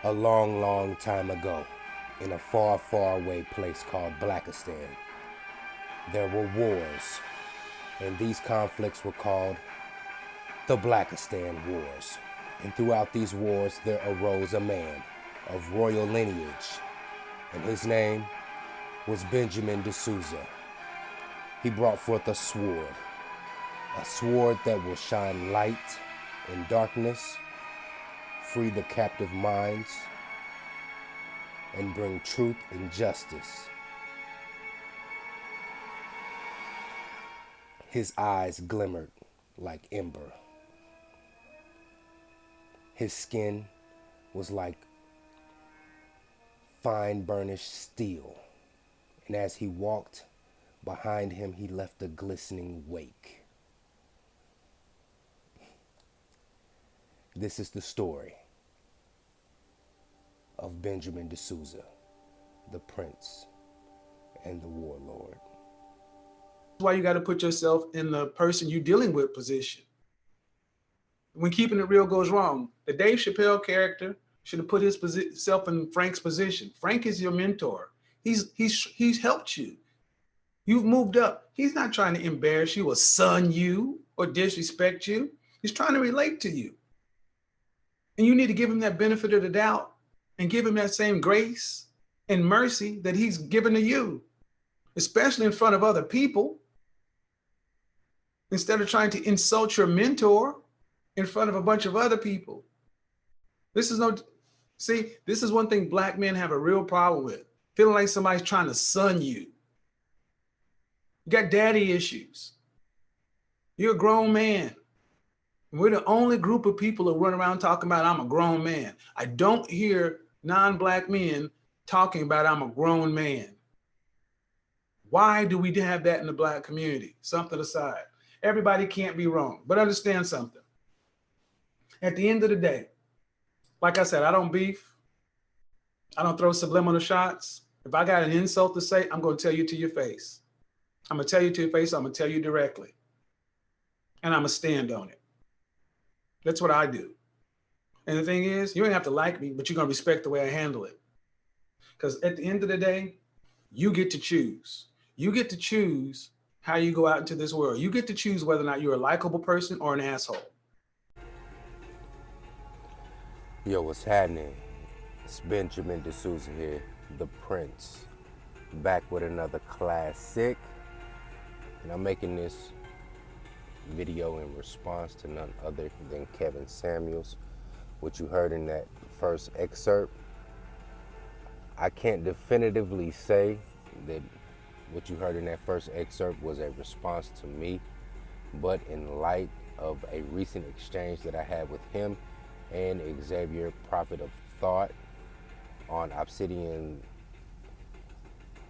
A long, long time ago, in a far, far away place called Blackistan, there were wars, and these conflicts were called the Blackistan Wars. And throughout these wars, there arose a man of royal lineage, and his name was BenjaminDeSouza. He brought forth a sword that will shine light in darkness, free the captive minds, and bring truth and justice. His eyes glimmered like ember. His skin was like fine burnished steel, and as he walked, behind him he left a glistening wake. This is the story of BenjaminDeSouza, the prince and the warlord. That's why you got to put yourself in the person you're dealing with position. When keeping it real goes wrong, the Dave Chappelle character should have put himself in Frank's position. Frank is your mentor. He's helped you. You've moved up. He's not trying to embarrass you or son you or disrespect you. He's trying to relate to you. And you need to give him that benefit of the doubt and give him that same grace and mercy that he's given to you, especially in front of other people. Instead of trying to insult your mentor in front of a bunch of other people. This is one thing Black men have a real problem with, feeling like somebody's trying to son you. You got daddy issues. You're a grown man. We're the only group of people that run around talking about I'm a grown man. I don't hear non-Black men talking about I'm a grown man. Why do we have that in the Black community? Something aside. Everybody can't be wrong, but understand something. At the end of the day, like I said, I don't beef. I don't throw subliminal shots. If I got an insult to say, I'm going to tell you to your face. I'm going to tell you to your face. I'm going to tell you directly. And I'm going to stand on it. That's what I do. And the thing is, you don't have to like me, but you're going to respect the way I handle it. Because at the end of the day, you get to choose. You get to choose how you go out into this world. You get to choose whether or not you're a likable person or an asshole. Yo, what's happening? It's BenjaminDeSouza here, the Prince, back with another classic. And I'm making this video in response to none other than Kevin Samuels. What you heard in that first excerpt, I can't definitively say that what you heard in that first excerpt was a response to me, but in light of a recent exchange that I had with him and Xavier, Prophet of Thought, on Obsidian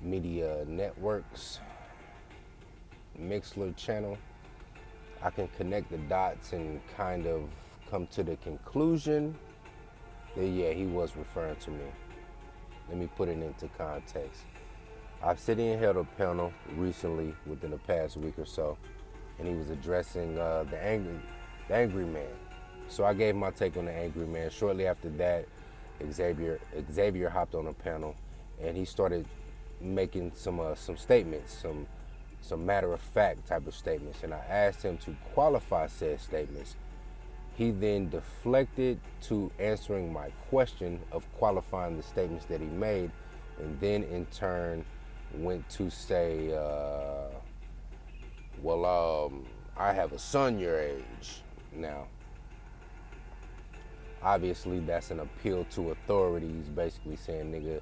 Media Networks Mixler channel, I can connect the dots and kind of come to the conclusion that, yeah, he was referring to me. Let me put it into context. Obsidian held a panel recently within the past week or so, and he was addressing the angry man. So I gave my take on the angry man. Shortly after that, Xavier hopped on a panel, and he started making some statements, some matter-of-fact type of statements, and I asked him to qualify said statements. He then deflected to answering my question of qualifying the statements that he made, and then in turn went to say, I have a son your age. Now, obviously that's an appeal to authority. He's basically saying, nigga,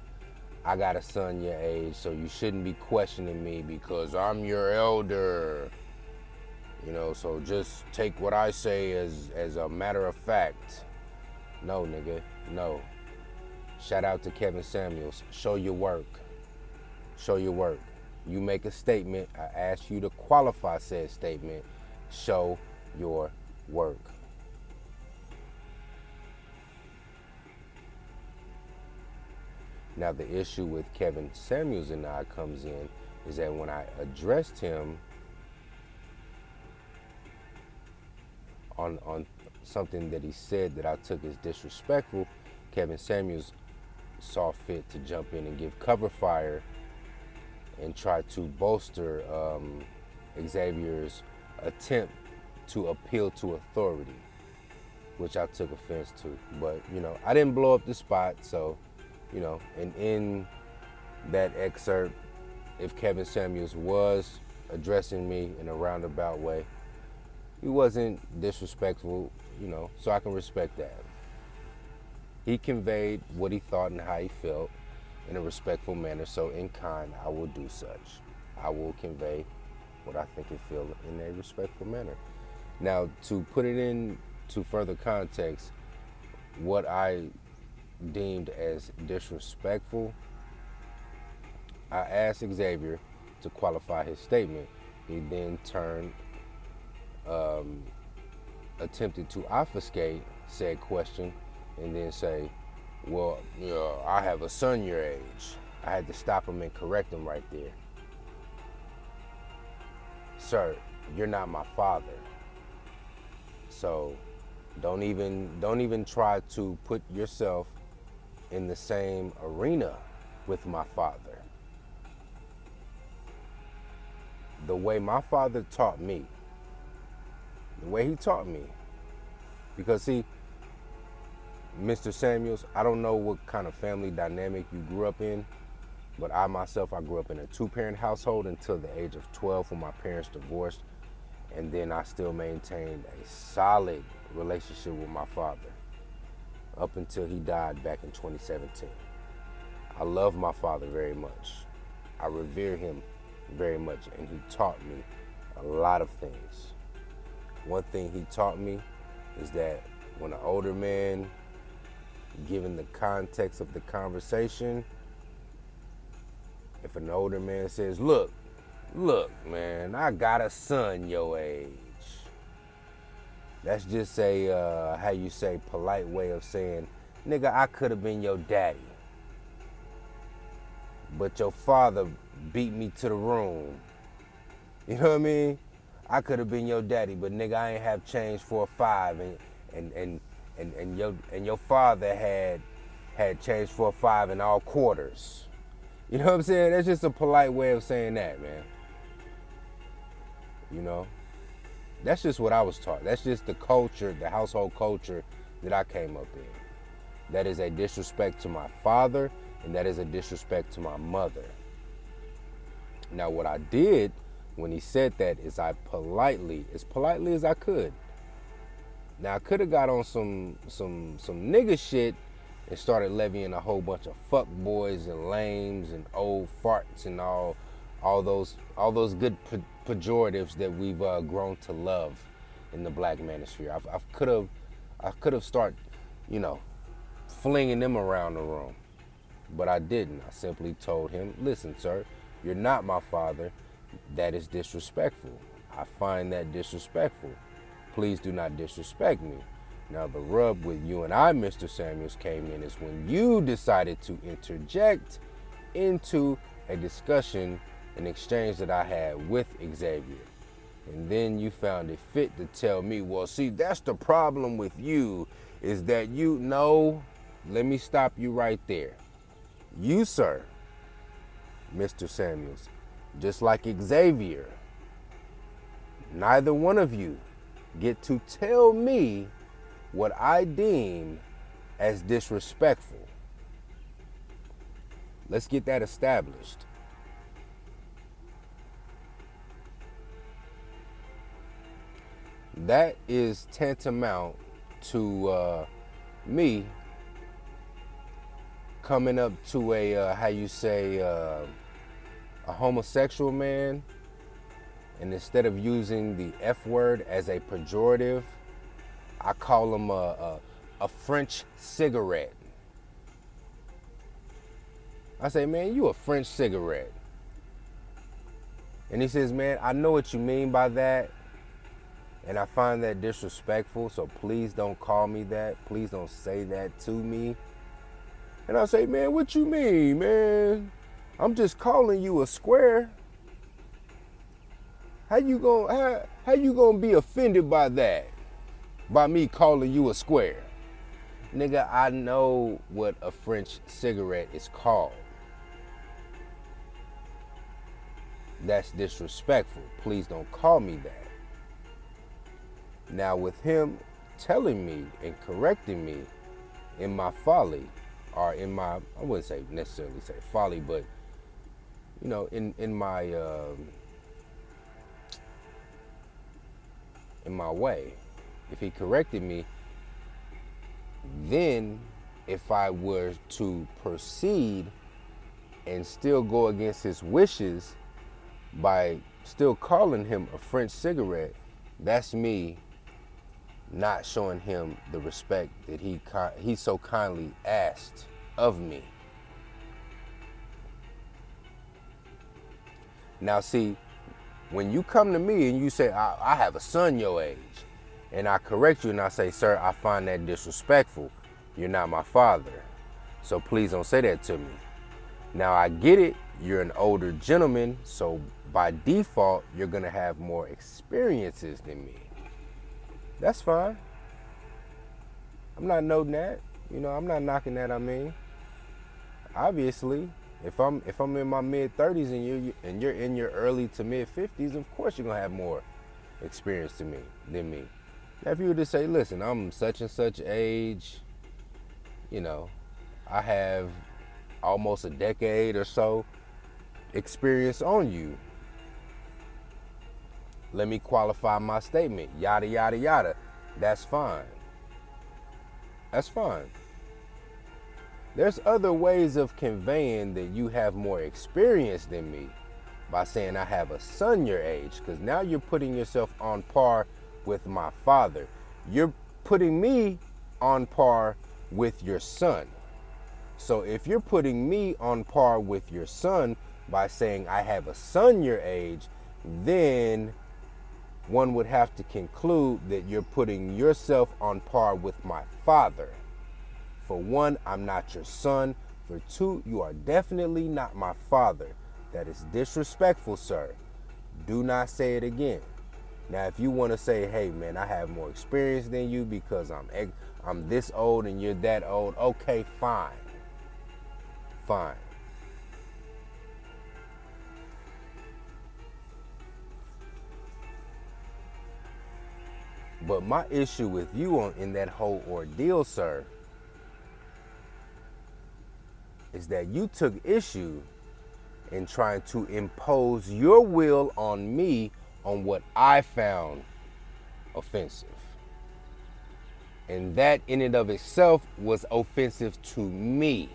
I got a son your age, so you shouldn't be questioning me because I'm your elder. You know, so just take what I say as a matter of fact. No, nigga, no. Shout out to Kevin Samuels. Show your work. Show your work. You make a statement, I ask you to qualify said statement. Show your work. Now the issue with Kevin Samuels and I comes in is that when I addressed him on something that he said that I took as disrespectful, Kevin Samuels saw fit to jump in and give cover fire and try to bolster Xavier's attempt to appeal to authority, which I took offense to. But, you know, I didn't blow up the spot, so, you know, and in that excerpt, if Kevin Samuels was addressing me in a roundabout way, he wasn't disrespectful, you know, so I can respect that. He conveyed what he thought and how he felt in a respectful manner, so in kind, I will do such. I will convey what I think and feel in a respectful manner. Now, to put it into further context, what I deemed as disrespectful, I asked Xavier to qualify his statement. He then attempted to obfuscate said question and then say, well, you know, I have a son your age. I had to stop him and correct him right there. Sir, you're not my father. So don't even try to put yourself in the same arena with my father. The way my father taught me, the way he taught me, because see, Mr. Samuels, I don't know what kind of family dynamic you grew up in, but I myself, I grew up in a two-parent household until the age of 12 when my parents divorced, and then I still maintained a solid relationship with my father up until he died back in 2017. I love my father very much. I revere him very much, and he taught me a lot of things. One thing he taught me is that when an older man, given the context of the conversation, if an older man says, look, man, I got a son your age. That's just a, how you say, polite way of saying, nigga, I could have been your daddy, but your father beat me to the room. You know what I mean? I could have been your daddy, but nigga, I ain't have change for a $5, and your father had change for a $5 in all quarters. You know what I'm saying? That's just a polite way of saying that, man. You know? That's just what I was taught. That's just the culture, the household culture that I came up in. That is a disrespect to my father, and that is a disrespect to my mother. Now, what I did when he said that is I politely, as politely as I could. Now, I could have got on some nigga shit and started levying a whole bunch of fuck boys and lames and old farts and all those good pejoratives that we've grown to love in the black manosphere. I could have started, you know, flinging them around the room, but I didn't. I simply told him, listen, sir, you're not my father. That is disrespectful. I find that disrespectful. Please do not disrespect me. Now, the rub with you and I, Mr. Samuels, came in is when you decided to interject into a discussion, an exchange that I had with Xavier. And then you found it fit to tell me, well, see, that's the problem with you, is that you know, let me stop you right there. You, sir, Mr. Samuels, just like Xavier, neither one of you get to tell me what I deem as disrespectful. Let's get that established. That is tantamount to me coming up to a, how you say, a homosexual man, and instead of using the F word as a pejorative, I call him a French cigarette. I say, man, you a French cigarette. And he says, man, I know what you mean by that, and I find that disrespectful, so please don't call me that. Please don't say that to me. And I say, man, what you mean, man? I'm just calling you a square. How you gonna be offended by that? By me calling you a square? Nigga, I know what a French cigarette is called. That's disrespectful. Please don't call me that. Now, with him telling me and correcting me in my folly, or in my, I wouldn't say necessarily say folly, but you know, in my way, if he corrected me, then if I were to proceed and still go against his wishes by still calling him a French cigarette, that's me not showing him the respect that he so kindly asked of me. Now see, when you come to me and you say, I have a son your age, and I correct you and I say, sir, I find that disrespectful. You're not my father, so please don't say that to me. Now I get it, you're an older gentleman, so by default, you're gonna have more experiences than me. That's fine. I'm not noting that. You know, I'm not knocking that, I mean. Obviously, if I'm in my mid-30s and you're in your early to mid-50s, of course you're gonna have more experience than me. Now, if you were to say, listen, I'm such and such age, you know, I have almost a decade or so experience on you. Let me qualify my statement, yada, yada, yada. That's fine. That's fine. There's other ways of conveying that you have more experience than me by saying I have a son your age, because now you're putting yourself on par with my father. You're putting me on par with your son. So if you're putting me on par with your son by saying I have a son your age, then one would have to conclude that you're putting yourself on par with my father. For one, I'm not your son. For two, you are definitely not my father. That is disrespectful, sir. Do not say it again. Now, if you want to say, hey, man, I have more experience than you because I'm this old and you're that old, okay, fine. Fine. But my issue with you in that whole ordeal, sir, is that you took issue in trying to impose your will on me on what I found offensive. And that in and of itself was offensive to me.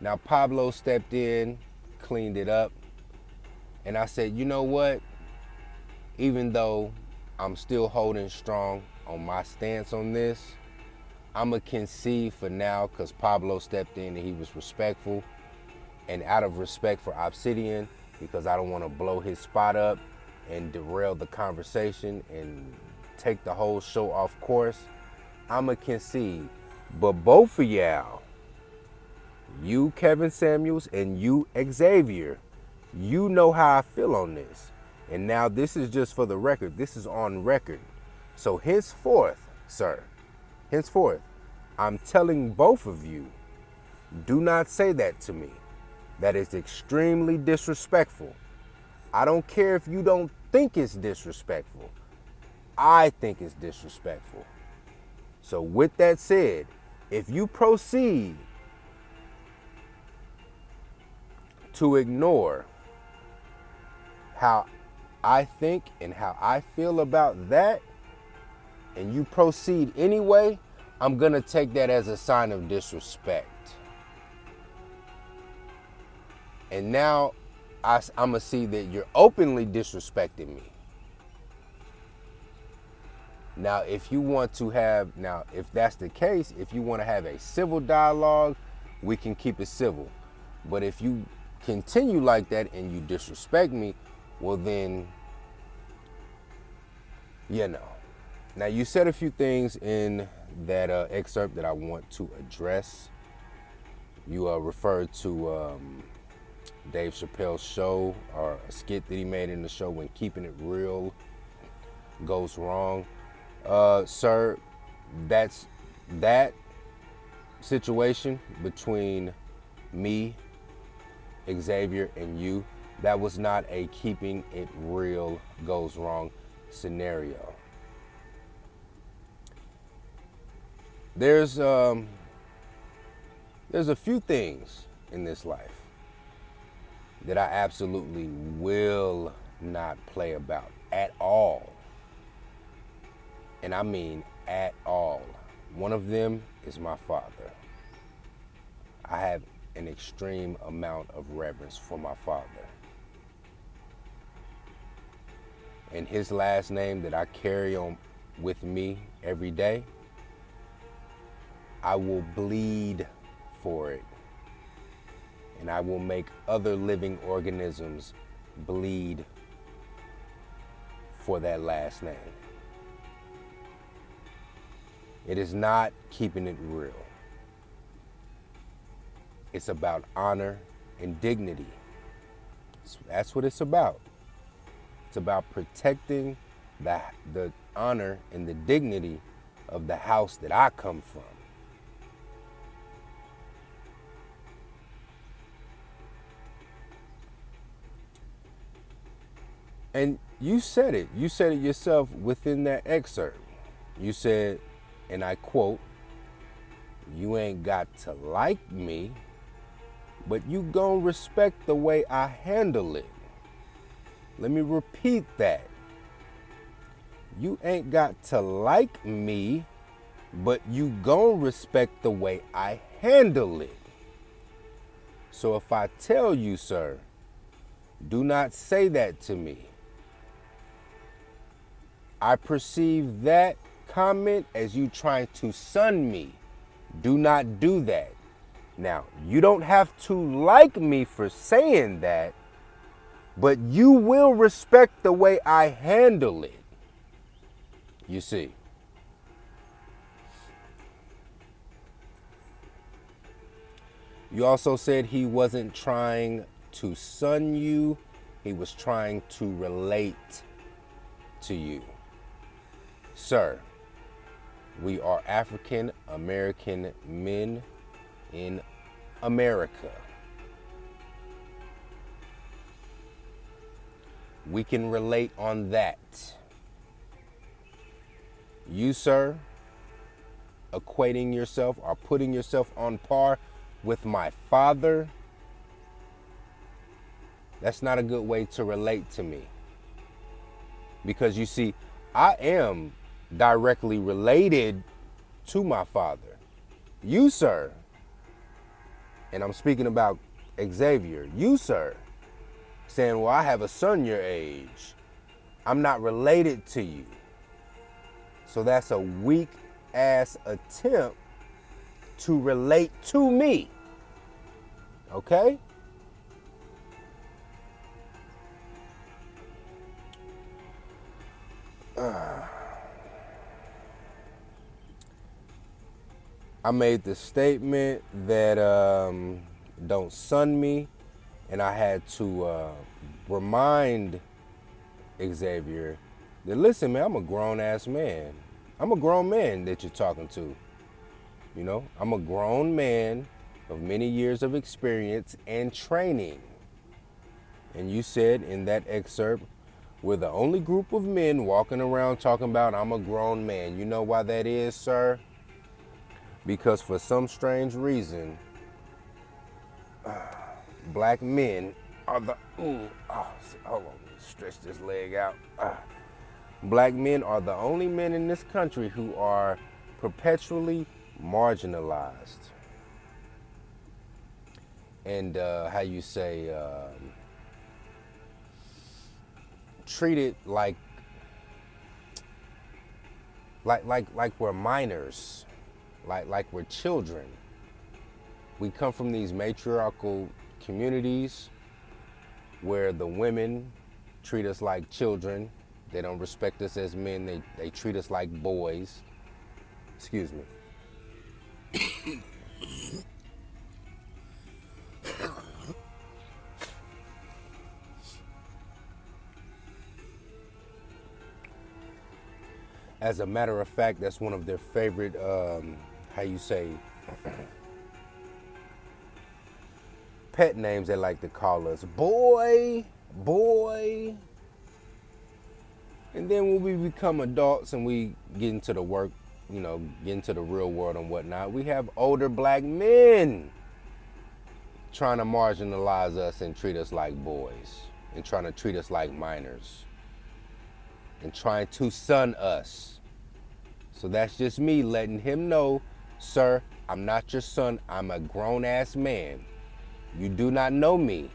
Now Pablo stepped in, cleaned it up, and I said, you know what? Even though I'm still holding strong on my stance on this, I'ma concede for now because Pablo stepped in and he was respectful. And out of respect for Obsidian, because I don't want to blow his spot up and derail the conversation and take the whole show off course, I'ma concede. But both of y'all, you Kevin Samuels and you Xavier, you know how I feel on this. And now this is just for the record. This is on record. So henceforth, sir, I'm telling both of you, do not say that to me. That is extremely disrespectful. I don't care if you don't think it's disrespectful. I think it's disrespectful. So with that said, if you proceed to ignore how I think and how I feel about that, and you proceed anyway, I'm gonna take that as a sign of disrespect. And now I'm gonna see that you're openly disrespecting me. Now, if that's the case, if you want to have a civil dialogue, we can keep it civil. But if you continue like that and you disrespect me, well then, you know. Now, you said a few things in that excerpt that I want to address. You referred to Dave Chappelle's show, or a skit that he made in the show when keeping it real goes wrong. Sir, that's that situation between me, Xavier, and you. That was not a keeping it real goes wrong scenario. There's a few things in this life that I absolutely will not play about at all. And I mean at all. One of them is my father. I have an extreme amount of reverence for my father. And his last name that I carry on with me every day, I will bleed for it. And I will make other living organisms bleed for that last name. It is not keeping it real. It's about honor and dignity. That's what it's about. It's about protecting the honor and the dignity of the house that I come from. And you said it yourself within that excerpt. You said, and I quote, "You ain't got to like me, but you gon' respect the way I handle it." Let me repeat that. You ain't got to like me, but you gon' respect the way I handle it. So if I tell you, sir, do not say that to me, I perceive that comment as you trying to sun me. Do not do that. Now, you don't have to like me for saying that, but you will respect the way I handle it. You see. You also said he wasn't trying to sun you. He was trying to relate to you. Sir, we are African American men in America. We can relate on that. You, sir, equating yourself or putting yourself on par with my father, that's not a good way to relate to me. Because you see, I am directly related to my father. You, sir, and I'm speaking about Xavier, you, sir, saying, well, I have a son your age. I'm not related to you. So that's a weak ass attempt to relate to me. Okay? I made the statement that don't sun me, and I had to remind Xavier that, listen, man, I'm a grown ass man. I'm a grown man that you're talking to. You know, I'm a grown man of many years of experience and training. And you said in that excerpt, we're the only group of men walking around talking about I'm a grown man. You know why that is, sir? Because for some strange reason, black men are the, hold on, stretch this leg out. Black men are the only men in this country who are perpetually marginalized. And how you say, treated like we're minors, like we're children. We come from these matriarchal communities where the women treat us like children. They don't respect us as men. They treat us like boys. Excuse me. As a matter of fact, that's one of their favorite, how you say, pet names they like to call us. Boy, boy. And then when we become adults and we get into the work, you know, get into the real world and whatnot, we have older black men trying to marginalize us and treat us like boys and trying to treat us like minors and trying to son us. So that's just me letting him know, sir, I'm not your son. I'm a grown-ass man. You do not know me.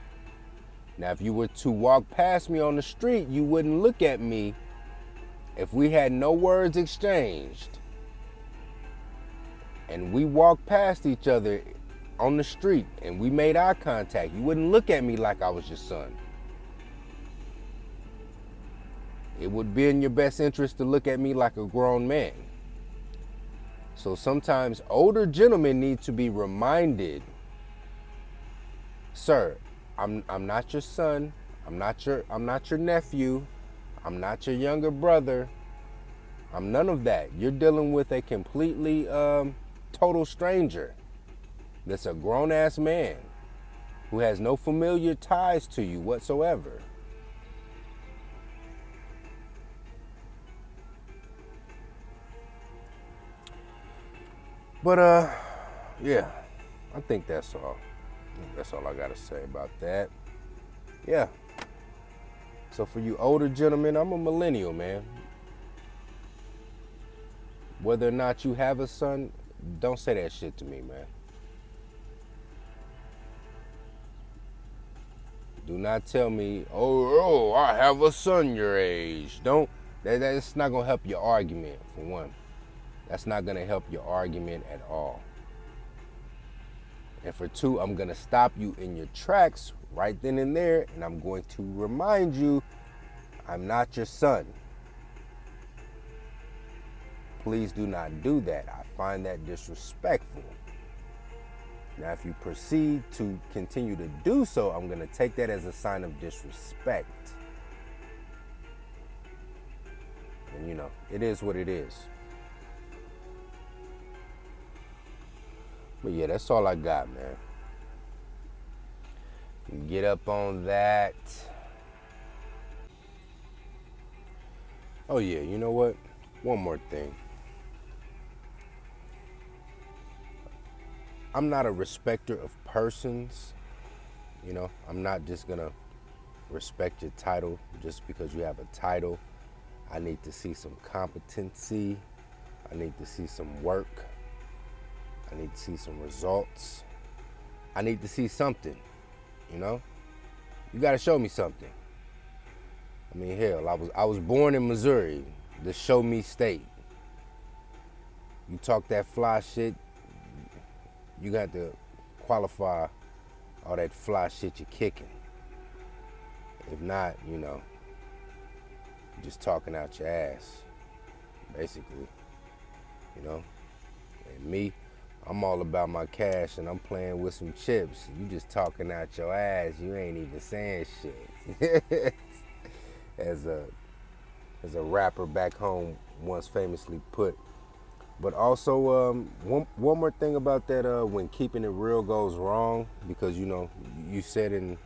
Now, if you were to walk past me on the street, you wouldn't look at me. If we had no words exchanged and we walked past each other on the street and we made eye contact, you wouldn't look at me like I was your son. It would be in your best interest to look at me like a grown man. So sometimes older gentlemen need to be reminded, sir, I'm not your son, I'm not your nephew, I'm not your younger brother, I'm none of that. You're dealing with a completely total stranger that's a grown-ass man who has no familiar ties to you whatsoever. But yeah, I think that's all. That's all I gotta say about that. Yeah. So for you older gentlemen, I'm a millennial, man. Whether or not you have a son, don't say that shit to me, man. Do not tell me, oh, I have a son your age. Don't. That's not gonna help your argument, for one. That's not gonna help your argument at all. And for two, I'm gonna stop you in your tracks right then and there, and I'm going to remind you, I'm not your son. Please do not do that. I find that disrespectful. Now, if you proceed to continue to do so, I'm gonna take that as a sign of disrespect. And you know, it is what it is. But yeah, that's all I got, man. Get up on that. Oh yeah, you know what? One more thing. I'm not a respecter of persons. You know, I'm not just gonna respect your title just because you have a title. I need to see some competency. I need to see some work. I need to see some results. I need to see something, you know? You gotta show me something. I mean, hell, I was born in Missouri, the show me state. You talk that fly shit, you got to qualify all that fly shit you're kicking. If not, you know, you're just talking out your ass, basically, you know? And me, I'm all about my cash and I'm playing with some chips. You just talking out your ass, you ain't even saying shit. As a rapper back home once famously put. But also, one more thing about that, when keeping it real goes wrong, because, you know, you said in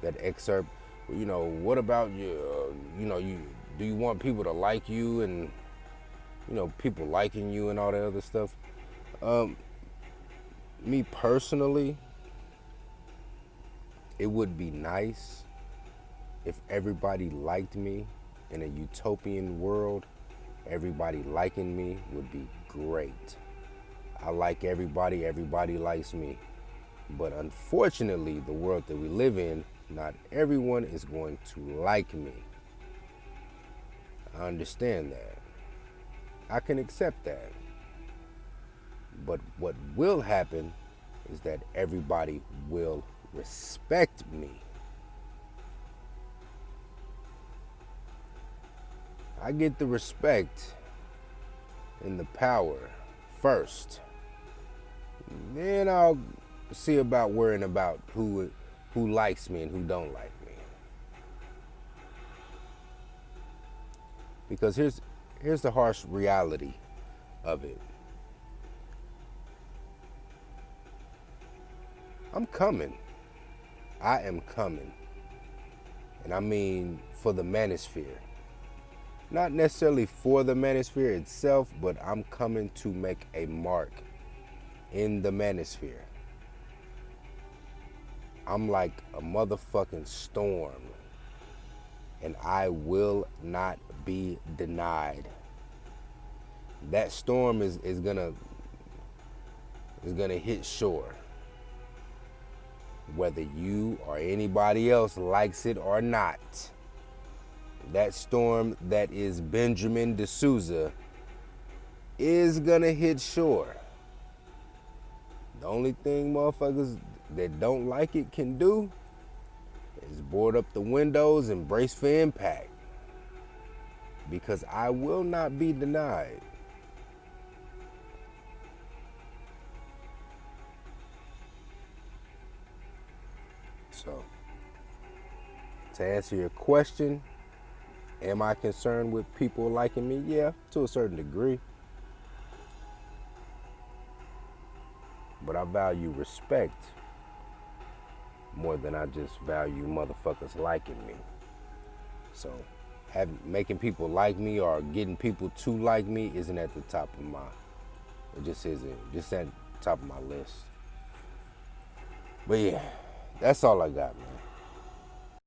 that excerpt, you know, what about you, you know, do you want people to like you and, you know, people liking you and all that other stuff? Me personally, it would be nice if everybody liked me. In a utopian world, everybody liking me would be great. I like everybody, everybody likes me. But unfortunately, the world that we live in, not everyone is going to like me. I understand that. I can accept that. But what will happen is that everybody will respect me. I get the respect and the power first. Then I'll see about worrying about who likes me and who don't like me. Because here's the harsh reality of it. I'm coming. I am coming. And I mean for the manosphere. Not necessarily for the manosphere itself, but I'm coming to make a mark in the manosphere. I'm like a motherfucking storm, and I will not be denied. That storm is gonna hit shore, whether you or anybody else likes it or not. That storm that is BenjaminDeSouza is gonna hit shore. The only thing motherfuckers that don't like it can do is board up the windows and brace for impact, because I will not be denied. So, to answer your question, am I concerned with people liking me? Yeah, to a certain degree. But I value respect more than I just value motherfuckers liking me. So making people like me or getting people to like me isn't at the top of it just isn't, just at the top of my list. But yeah, that's all I got, man.